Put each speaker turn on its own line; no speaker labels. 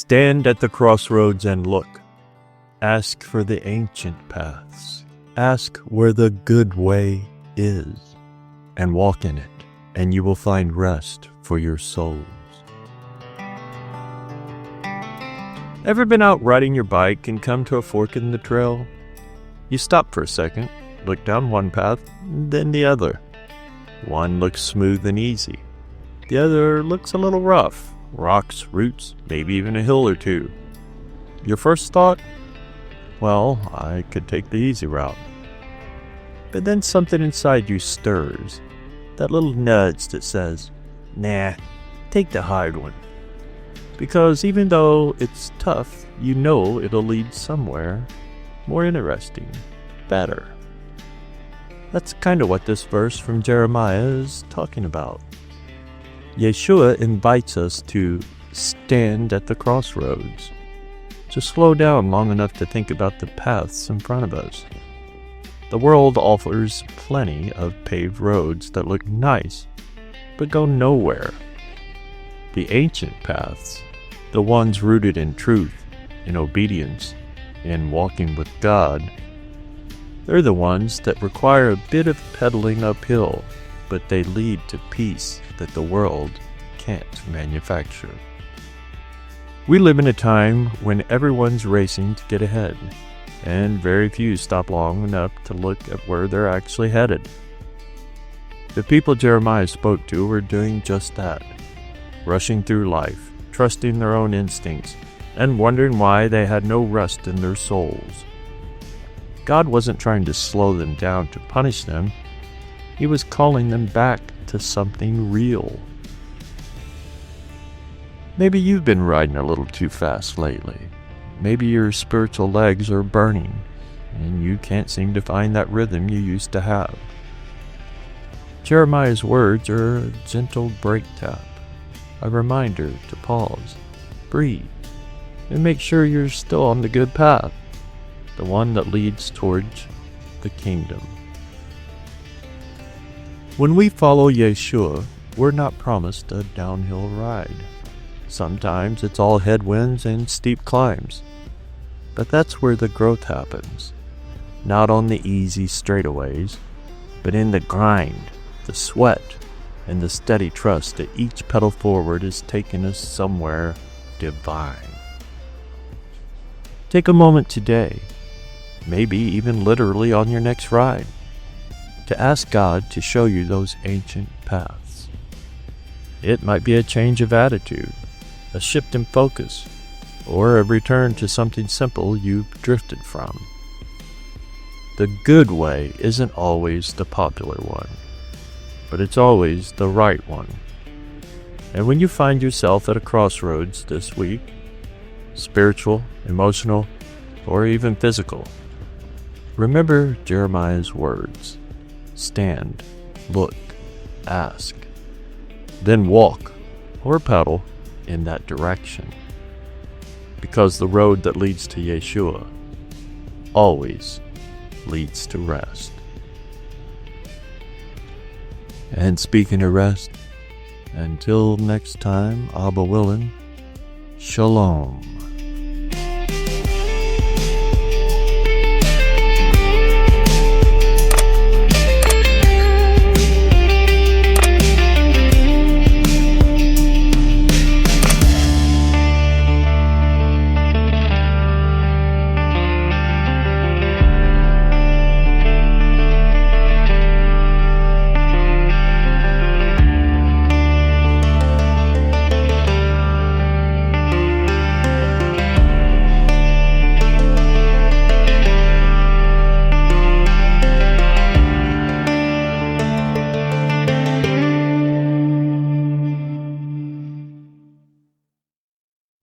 Stand at the crossroads and look. Ask for the ancient paths. Ask where the good way is, and walk in it, and you will find rest for your souls. Ever been out riding your bike and come to a fork in the trail? You stop for a second, look down one path, then the other. One looks smooth and easy. The other looks a little rough. Rocks, roots, maybe even a hill or two. Your first thought? Well, I could take the easy route. But then something inside you stirs. That little nudge that says, nah, take the hard one. Because even though it's tough, you know it'll lead somewhere more interesting, better. That's kind of what this verse from Jeremiah is talking about. Yeshua invites us to stand at the crossroads, to slow down long enough to think about the paths in front of us. The world offers plenty of paved roads that look nice, but go nowhere. The ancient paths, the ones rooted in truth, in obedience, in walking with God, they're the ones that require a bit of pedaling uphill, but they lead to peace that the world can't manufacture. We live in a time when everyone's racing to get ahead, and very few stop long enough to look at where they're actually headed. The people Jeremiah spoke to were doing just that, rushing through life, trusting their own instincts, and wondering why they had no rest in their souls. God wasn't trying to slow them down to punish them. He was calling them back to something real. Maybe you've been riding a little too fast lately. Maybe your spiritual legs are burning, and you can't seem to find that rhythm you used to have. Jeremiah's words are a gentle brake tap, a reminder to pause, breathe, and make sure you're still on the good path, the one that leads towards the kingdom. When we follow Yeshua, we're not promised a downhill ride. Sometimes it's all headwinds and steep climbs. But that's where the growth happens. Not on the easy straightaways, but in the grind, the sweat, and the steady trust that each pedal forward is taking us somewhere divine. Take a moment today, maybe even literally on your next ride, to ask God to show you those ancient paths. It might be a change of attitude, a shift in focus, or a return to something simple you've drifted from. The good way isn't always the popular one, but it's always the right one. And when you find yourself at a crossroads this week, spiritual, emotional, or even physical, remember Jeremiah's words. Stand, look, ask, then walk or pedal in that direction. Because the road that leads to Yeshua always leads to rest. And speaking of rest, until next time, Abba willing, Shalom.